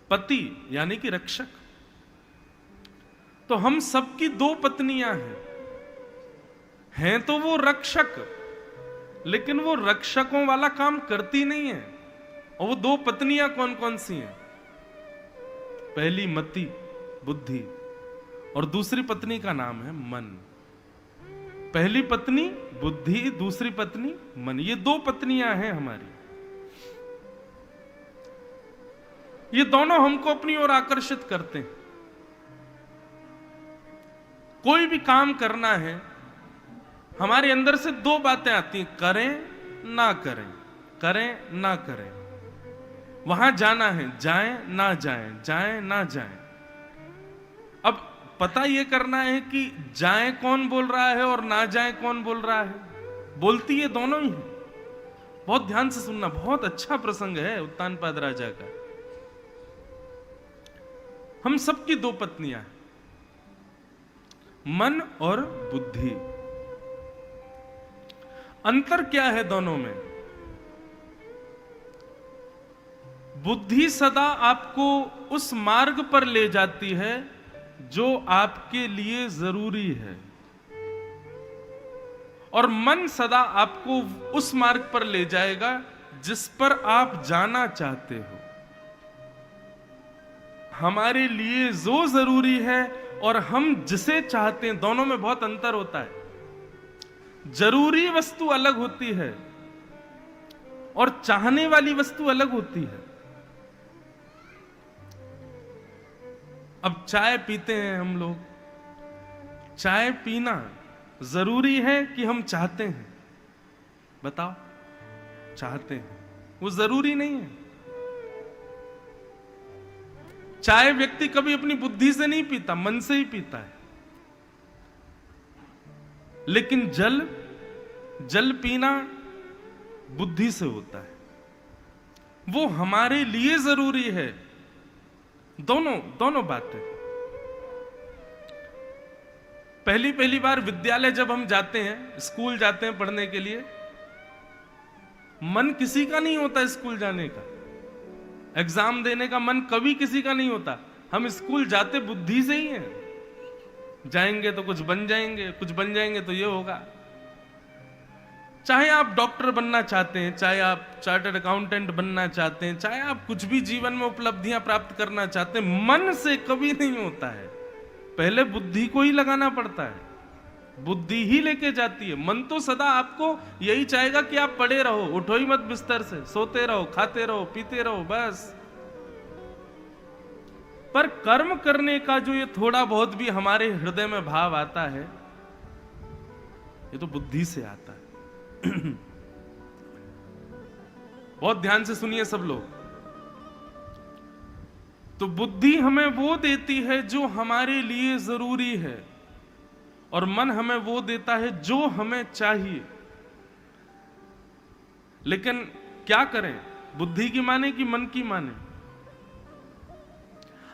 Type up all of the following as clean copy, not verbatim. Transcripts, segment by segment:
पति यानी कि रक्षक। तो हम सबकी दो पत्नियां हैं तो वो रक्षक, लेकिन वो रक्षकों वाला काम करती नहीं है। और वो दो पत्नियां कौन कौन सी हैं? पहली मति, बुद्धि, और दूसरी पत्नी का नाम है मन। पहली पत्नी बुद्धि, दूसरी पत्नी मन। ये दो पत्नियां हैं हमारी। ये दोनों हमको अपनी ओर आकर्षित करते हैं। कोई भी काम करना है, हमारे अंदर से दो बातें आती हैं, करें ना करें, करें ना करें। वहां जाना है, जाएं ना जाएं, जाएं ना जाएं। अब पता यह करना है कि जाएं कौन बोल रहा है और ना जाएं कौन बोल रहा है। बोलती ये दोनों ही है। बहुत ध्यान से सुनना, बहुत अच्छा प्रसंग है उत्तानपाद राजा का। हम सबकी दो पत्नियां हैं, मन और बुद्धि। अंतर क्या है दोनों में? बुद्धि सदा आपको उस मार्ग पर ले जाती है जो आपके लिए जरूरी है, और मन सदा आपको उस मार्ग पर ले जाएगा जिस पर आप जाना चाहते हो। हमारे लिए जो जरूरी है और हम जिसे चाहते हैं, दोनों में बहुत अंतर होता है। जरूरी वस्तु अलग होती है और चाहने वाली वस्तु अलग होती है। अब चाय पीते हैं हम लोग, चाय पीना जरूरी है कि हम चाहते हैं? बताओ, चाहते हैं, वो जरूरी नहीं है। चाय व्यक्ति कभी अपनी बुद्धि से नहीं पीता, मन से ही पीता है। लेकिन जल पीना बुद्धि से होता है, वो हमारे लिए जरूरी है। दोनों बातें। पहली बार विद्यालय जब हम जाते हैं, स्कूल जाते हैं पढ़ने के लिए, मन किसी का नहीं होता स्कूल जाने का। एग्जाम देने का मन कभी किसी का नहीं होता। हम स्कूल जाते बुद्धि से ही हैं। जाएंगे तो कुछ बन जाएंगे, कुछ बन जाएंगे तो ये होगा। चाहे आप डॉक्टर बनना चाहते हैं, चाहे आप चार्टर्ड अकाउंटेंट बनना चाहते हैं, चाहे आप कुछ भी जीवन में उपलब्धियां प्राप्त करना चाहते हैं, मन से कभी नहीं होता है। पहले बुद्धि को ही लगाना पड़ता है, बुद्धि ही लेके जाती है। मन तो सदा आपको यही चाहेगा कि आप पड़े रहो, उठो ही मत बिस्तर से, सोते रहो, खाते रहो, पीते रहो, बस। पर कर्म करने का जो ये थोड़ा बहुत भी हमारे हृदय में भाव आता है, ये तो बुद्धि से आता है। बहुत ध्यान से सुनिए सब लोग। तो बुद्धि हमें वो देती है जो हमारे लिए जरूरी है, और मन हमें वो देता है जो हमें चाहिए। लेकिन क्या करें, बुद्धि की माने कि मन की माने?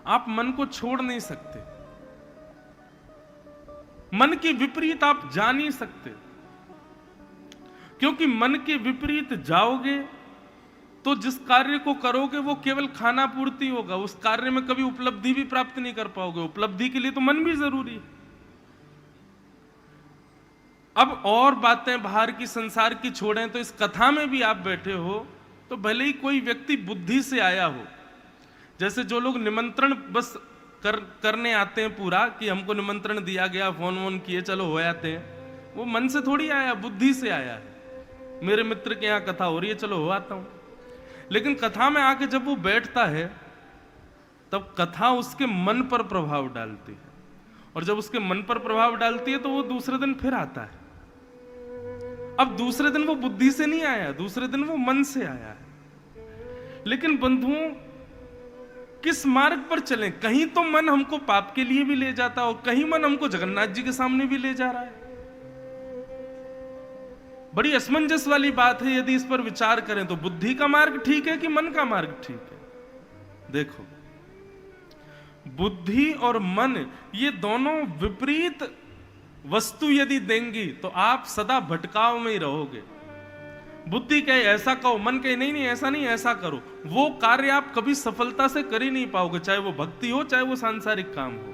आप मन को छोड़ नहीं सकते, मन के विपरीत आप जा नहीं सकते, क्योंकि मन के विपरीत जाओगे तो जिस कार्य को करोगे वो केवल खाना पूर्ति होगा। उस कार्य में कभी उपलब्धि भी प्राप्त नहीं कर पाओगे। उपलब्धि के लिए तो मन भी जरूरी है। अब और बातें बाहर की, संसार की छोड़ें, तो इस कथा में भी आप बैठे हो तो भले ही कोई व्यक्ति बुद्धि से आया हो, जैसे जो लोग निमंत्रण बस करने आते हैं पूरा, कि हमको निमंत्रण दिया गया, फोन वोन किए, चलो हो आते हैं, वो मन से थोड़ी आया, बुद्धि से आया है। मेरे मित्र के यहां कथा हो रही है, चलो हो आता हूं। लेकिन कथा में आके जब वो बैठता है तब कथा उसके मन पर प्रभाव डालती है, और जब उसके मन पर प्रभाव डालती है तो वो दूसरे दिन फिर आता है। अब दूसरे दिन वो बुद्धि से नहीं आया, दूसरे दिन वो मन से आया है। लेकिन बंधुओं, किस मार्ग पर चलें? कहीं तो मन हमको पाप के लिए भी ले जाता है, और कहीं मन हमको जगन्नाथ जी के सामने भी ले जा रहा है। बड़ी असमंजस वाली बात है। यदि इस पर विचार करें तो बुद्धि का मार्ग ठीक है कि मन का मार्ग ठीक है? देखो, बुद्धि और मन ये दोनों विपरीत वस्तु यदि देंगी तो आप सदा भटकाव में ही रहोगे। बुद्धि कहे ऐसा कहो, मन कहे नहीं नहीं ऐसा नहीं ऐसा करो, वो कार्य आप कभी सफलता से कर ही नहीं पाओगे, चाहे वो भक्ति हो चाहे वो सांसारिक काम हो।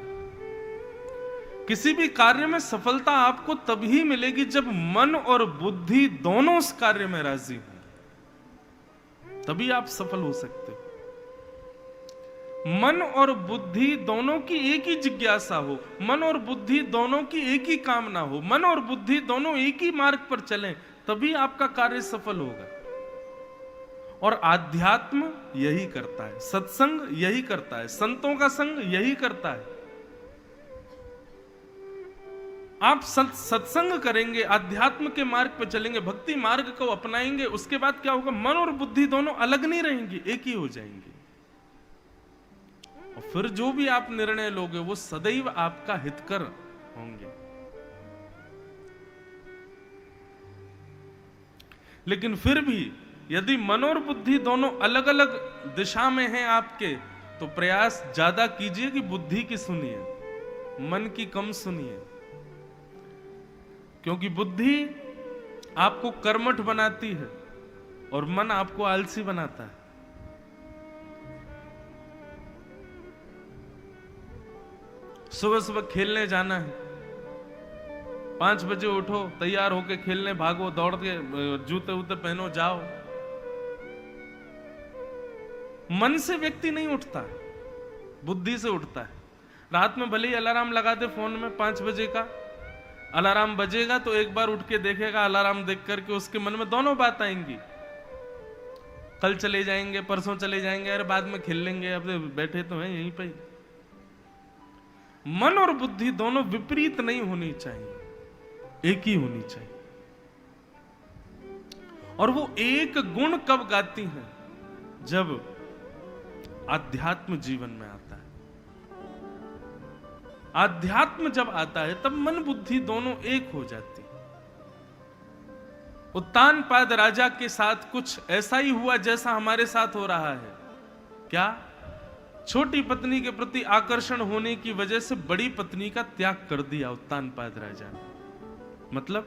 किसी भी कार्य में सफलता आपको तभी मिलेगी जब मन और बुद्धि दोनों उस कार्य में राजी हो, तभी आप सफल हो सकते हो। मन और बुद्धि दोनों की एक ही जिज्ञासा हो, मन और बुद्धि दोनों की एक ही कामना हो, मन और बुद्धि दोनों एक ही मार्ग पर चलें, तभी आपका कार्य सफल होगा। और आध्यात्म यही करता है, सत्संग यही करता है, संतों का संग यही करता है। आप सत्संग करेंगे, आध्यात्म के मार्ग पर चलेंगे, भक्ति मार्ग को अपनाएंगे, उसके बाद क्या होगा, मन और बुद्धि दोनों अलग नहीं रहेंगी, एक ही हो जाएंगे। और फिर जो भी आप निर्णय लोगे वो सदैव आपका हितकर होंगे। लेकिन फिर भी यदि मन और बुद्धि दोनों अलग अलग दिशा में हैं आपके, तो प्रयास ज्यादा कीजिए कि बुद्धि की सुनिए, मन की कम सुनिए। क्योंकि बुद्धि आपको कर्मठ बनाती है और मन आपको आलसी बनाता है। सुबह सुबह खेलने जाना है, 5 बजे उठो, तैयार होके खेलने भागो, दौड़ के जूते वूते पहनो जाओ। मन से व्यक्ति नहीं उठता, बुद्धि से उठता है। रात में भले ही अलार्म लगा दे फोन में, 5 बजे का अलार्म बजेगा तो एक बार उठ के देखेगा, अलार्म देख करके उसके मन में दोनों बात आएंगी, कल चले जाएंगे, परसों चले जाएंगे, अरे बाद में खेल लेंगे, अब बैठे तो हैं यहीं पे। मन और बुद्धि दोनों विपरीत नहीं होनी चाहिए, एक ही होनी चाहिए। और वो एक गुण कब गाती हैं, जब आध्यात्म जीवन में आता है। आध्यात्म जब आता है तब मन बुद्धि दोनों एक हो जाती है। उत्तानपाद राजा के साथ कुछ ऐसा ही हुआ जैसा हमारे साथ हो रहा है। क्या? छोटी पत्नी के प्रति आकर्षण होने की वजह से बड़ी पत्नी का त्याग कर दिया उत्तानपाद राजा ने। मतलब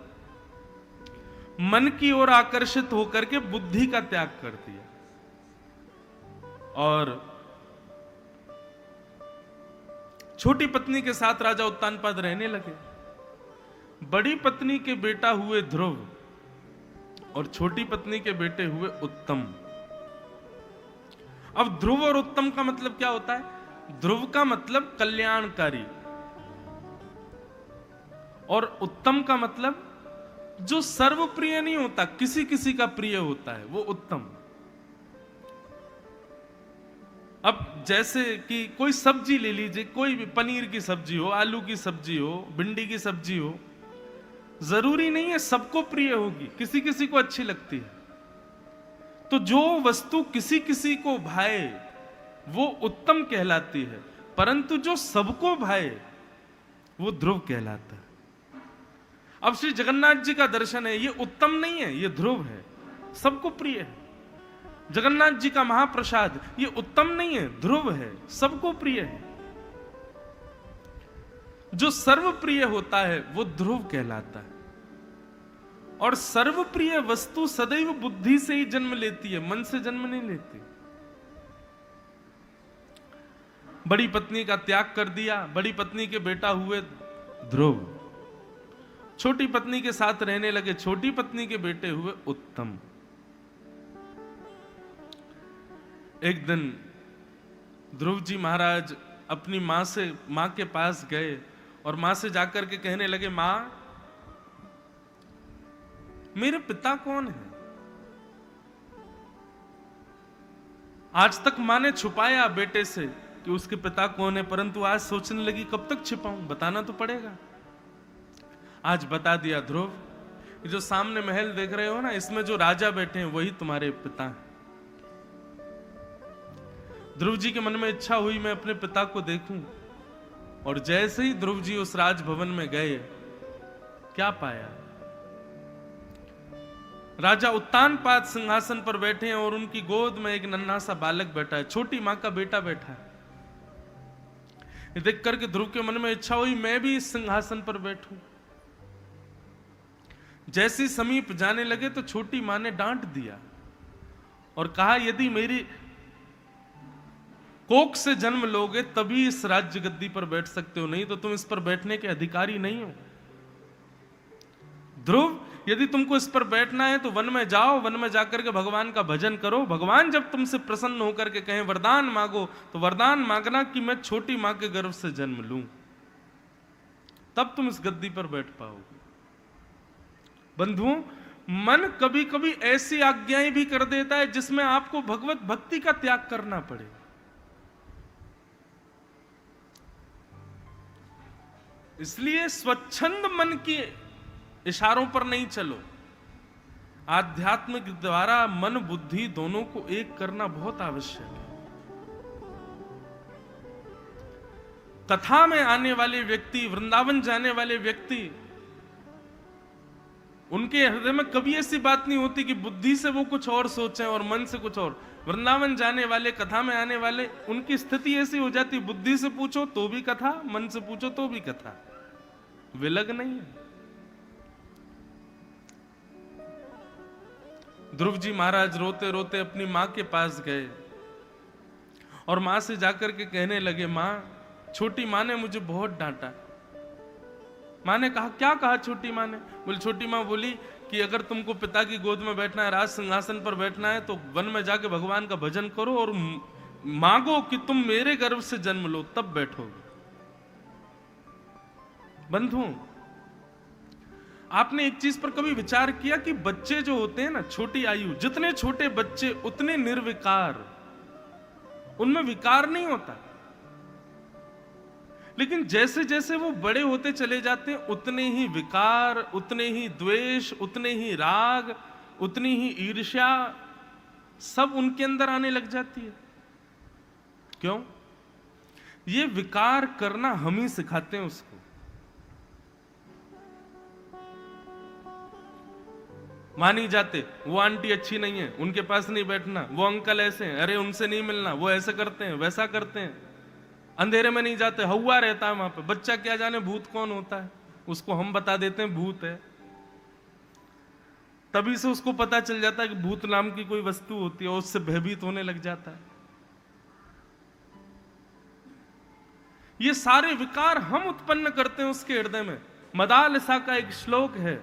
मन की ओर आकर्षित होकर के बुद्धि का त्याग कर दिया। और छोटी पत्नी के साथ राजा उत्तानपाद रहने लगे। बड़ी पत्नी के बेटा हुए ध्रुव और छोटी पत्नी के बेटे हुए उत्तम। अब ध्रुव और उत्तम का मतलब क्या होता है? ध्रुव का मतलब कल्याणकारी और उत्तम का मतलब जो सर्वप्रिय नहीं होता, किसी किसी का प्रिय होता है, वो उत्तम। अब जैसे कि कोई सब्जी ले लीजिए, कोई भी पनीर की सब्जी हो, आलू की सब्जी हो, भिंडी की सब्जी हो, जरूरी नहीं है सबको प्रिय होगी, किसी किसी को अच्छी लगती है। तो जो वस्तु किसी किसी को भाए वो उत्तम कहलाती है, परंतु जो सबको भाए वो ध्रुव कहलाता है। अब श्री जगन्नाथ जी का दर्शन है, ये उत्तम नहीं है, ये ध्रुव है, सबको प्रिय है। जगन्नाथ जी का महाप्रसाद ये उत्तम नहीं है, ध्रुव है, सबको प्रिय है। जो सर्वप्रिय होता है वो ध्रुव कहलाता है। और सर्वप्रिय वस्तु सदैव बुद्धि से ही जन्म लेती है, मन से जन्म नहीं लेती। बड़ी पत्नी का त्याग कर दिया, बड़ी पत्नी के बेटा हुए ध्रुव। छोटी पत्नी के साथ रहने लगे, छोटी पत्नी के बेटे हुए उत्तम। एक दिन ध्रुव जी महाराज अपनी मां के पास गए और मां से जाकर के कहने लगे, मां मेरे पिता कौन है? आज तक मां ने छुपाया बेटे से कि उसके पिता कौन है, परंतु आज सोचने लगी कब तक छिपाऊं, बताना तो पड़ेगा। आज बता दिया, ध्रुव ये जो सामने महल देख रहे हो ना, इसमें जो राजा बैठे हैं वही तुम्हारे पिता हैं। ध्रुव जी के मन में इच्छा हुई मैं अपने पिता को देखूं, और जैसे ही ध्रुव जी उस राजभवन में गए, क्या पाया? राजा उत्तानपाद सिंहासन पर बैठे हैं और उनकी गोद में एक नन्हा सा बालक बैठा है, छोटी मां का बेटा बैठा है। ये देख करके ध्रुव के मन में इच्छा हुई मैं भी इस सिंहासन पर बैठूं। जैसी समीप जाने लगे तो छोटी मां ने डांट दिया और कहा, यदि मेरी कोख से जन्म लोगे तभी इस राज्य गद्दी पर बैठ सकते हो, नहीं तो तुम इस पर बैठने के अधिकारी नहीं हो। ध्रुव, यदि तुमको इस पर बैठना है तो वन में जाओ, वन में जाकर के भगवान का भजन करो। भगवान जब तुमसे प्रसन्न होकर के कहें वरदान मांगो, तो वरदान मांगना कि मैं छोटी मां के गर्भ से जन्म लूं, तब तुम इस गद्दी पर बैठ पाओगे। बंधुओं, मन कभी कभी ऐसी आज्ञाएं भी कर देता है जिसमें आपको भगवत भक्ति का त्याग करना पड़े। इसलिए स्वच्छंद मन के इशारों पर नहीं चलो। आध्यात्म के द्वारा मन बुद्धि दोनों को एक करना बहुत आवश्यक है। कथा में आने वाले व्यक्ति, वृंदावन जाने वाले व्यक्ति, उनके हृदय में कभी ऐसी बात नहीं होती कि बुद्धि से वो कुछ और सोचें और मन से कुछ और। वृंदावन जाने वाले, कथा में आने वाले, उनकी स्थिति ऐसी हो जाती, बुद्धि से पूछो तो भी कथा, मन से पूछो तो भी कथा, विलग नहीं है। ध्रुव जी महाराज रोते रोते अपनी मां के पास गए और मां से जाकर के कहने लगे, मां, छोटी मां ने मुझे बहुत डांटा। मां ने कहा, क्या कहा छोटी मां ने? बोली, छोटी मां बोली कि अगर तुमको पिता की गोद में बैठना है, राज सिंहासन पर बैठना है, तो वन में जाके भगवान का भजन करो और मांगो कि तुम मेरे गर्भ से जन्म लो, तब बैठोगे। बंधुओं, आपने एक चीज पर कभी विचार किया कि बच्चे जो होते हैं ना, छोटी आयु, जितने छोटे बच्चे उतने निर्विकार, उनमें विकार नहीं होता। लेकिन जैसे जैसे वो बड़े होते चले जाते हैं, उतने ही विकार, उतने ही द्वेष, उतने ही राग, उतनी ही ईर्ष्या सब उनके अंदर आने लग जाती है। क्यों? ये विकार करना हम ही सिखाते हैं उसको। मानी जाते, वो आंटी अच्छी नहीं है, उनके पास नहीं बैठना, वो अंकल ऐसे हैं, अरे उनसे नहीं मिलना, वो ऐसे करते हैं, वैसा करते हैं, अंधेरे में नहीं जाते, हवा रहता है वहां पे। बच्चा क्या जाने भूत कौन होता है, उसको हम बता देते हैं भूत है। तभी से उसको पता चल जाता है कि भूत नाम की कोई वस्तु होती है, और उससे भयभीत होने लग जाता है। ये सारे विकार हम उत्पन्न करते हैं उसके हृदय में। मदालसा का एक श्लोक है,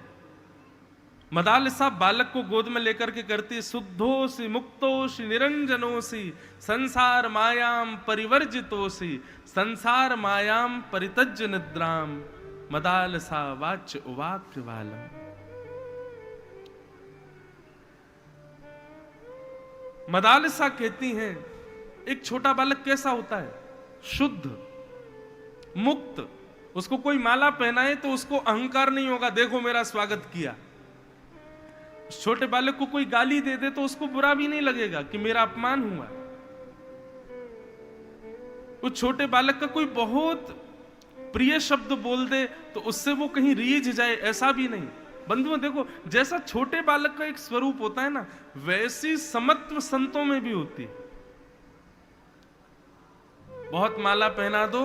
मदालसा बालक को गोद में लेकर के करती है, शुद्धोसी मुक्तोसी निरंजनोसी संसार मायाम परिवर्जितोसी संसार मायाम परितज्य निद्राम मदालसा वाच उवाक्य बालम। मदालसा कहती हैं, एक छोटा बालक कैसा होता है? शुद्ध, मुक्त। उसको कोई माला पहनाए तो उसको अहंकार नहीं होगा, देखो मेरा स्वागत किया। छोटे बालक को कोई गाली दे दे तो उसको बुरा भी नहीं लगेगा कि मेरा अपमान हुआ। उस छोटे बालक का कोई बहुत प्रिय शब्द बोल दे तो उससे वो कहीं रीझ जाए, ऐसा भी नहीं। बंधुओं देखो, जैसा छोटे बालक का एक स्वरूप होता है ना, वैसी समत्व संतों में भी होती है। बहुत माला पहना दो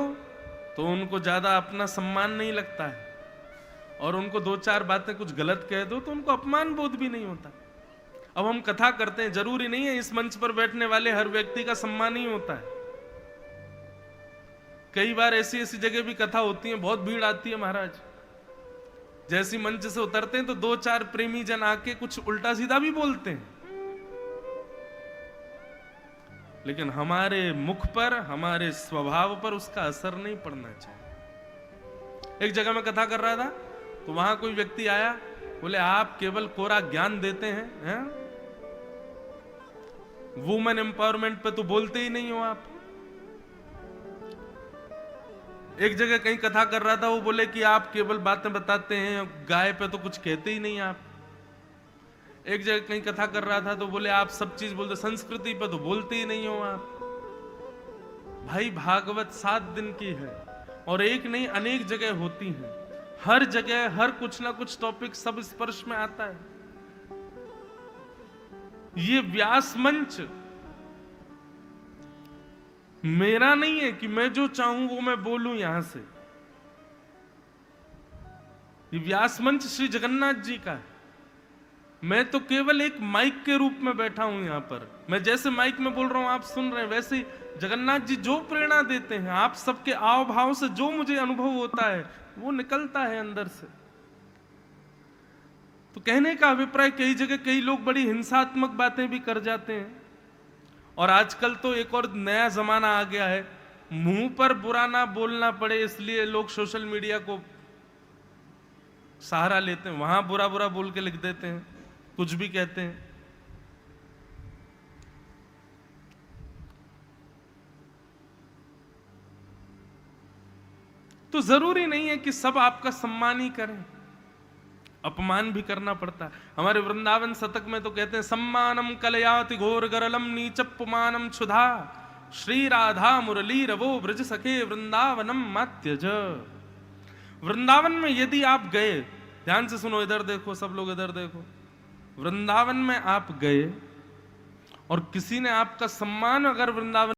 तो उनको ज्यादा अपना सम्मान नहीं लगता है, और उनको दो चार बातें कुछ गलत कह दो तो उनको अपमान बोध भी नहीं होता। अब हम कथा करते हैं, जरूरी नहीं है इस मंच पर बैठने वाले हर व्यक्ति का सम्मान ही होता है। कई बार ऐसी ऐसी जगह भी कथा होती है, बहुत भीड़ आती है महाराज, जैसी मंच से उतरते हैं तो दो चार प्रेमी जन आके कुछ उल्टा सीधा भी बोलते हैं, लेकिन हमारे मुख पर, हमारे स्वभाव पर उसका असर नहीं पड़ना चाहिए। एक जगह मैं कथा कर रहा था तो वहां कोई व्यक्ति आया, बोले आप केवल कोरा ज्ञान देते हैं? वुमेन एम्पावरमेंट पे तो बोलते ही नहीं हो आप। एक जगह कहीं कथा कर रहा था, वो बोले कि आप केवल बातें बताते हैं, गाय पे तो कुछ कहते ही नहीं आप। एक जगह कहीं कथा कर रहा था तो बोले आप सब चीज बोलते, संस्कृति पे तो बोलते ही नहीं हो आप। भाई भागवत 7 दिन की है और एक नहीं अनेक जगह होती हैं, हर जगह हर कुछ ना कुछ टॉपिक सब स्पर्श में आता है। ये व्यास मंच मेरा नहीं है कि मैं जो चाहूं वो मैं बोलूं यहां से। ये व्यास मंच श्री जगन्नाथ जी का है। मैं तो केवल एक माइक के रूप में बैठा हूं यहां पर। मैं जैसे माइक में बोल रहा हूं, आप सुन रहे हैं, वैसे ही जगन्नाथ जी जो प्रेरणा देते हैं, आप सबके आव भाव से जो मुझे अनुभव होता है वो निकलता है अंदर से। तो कहने का अभिप्राय, कई जगह कई लोग बड़ी हिंसात्मक बातें भी कर जाते हैं। और आजकल तो एक और नया जमाना आ गया है, मुंह पर बुरा ना बोलना पड़े इसलिए लोग सोशल मीडिया को सहारा लेते हैं, वहां बुरा बुरा बोल के लिख देते हैं, कुछ भी कहते हैं। तो जरूरी नहीं है कि सब आपका सम्मान ही करें, अपमान भी करना पड़ता है। हमारे वृंदावन शतक में तो कहते हैं, सम्मानम कलयाति घोर गरलम नीचपुमानम क्षुधा श्री राधा मुरली रवो ब्रज सखे वृंदावनम मात्यज। वृंदावन में यदि आप गए, ध्यान से सुनो, इधर देखो, सब लोग इधर देखो, वृंदावन में आप गए और किसी ने आपका सम्मान अगर वृंदावन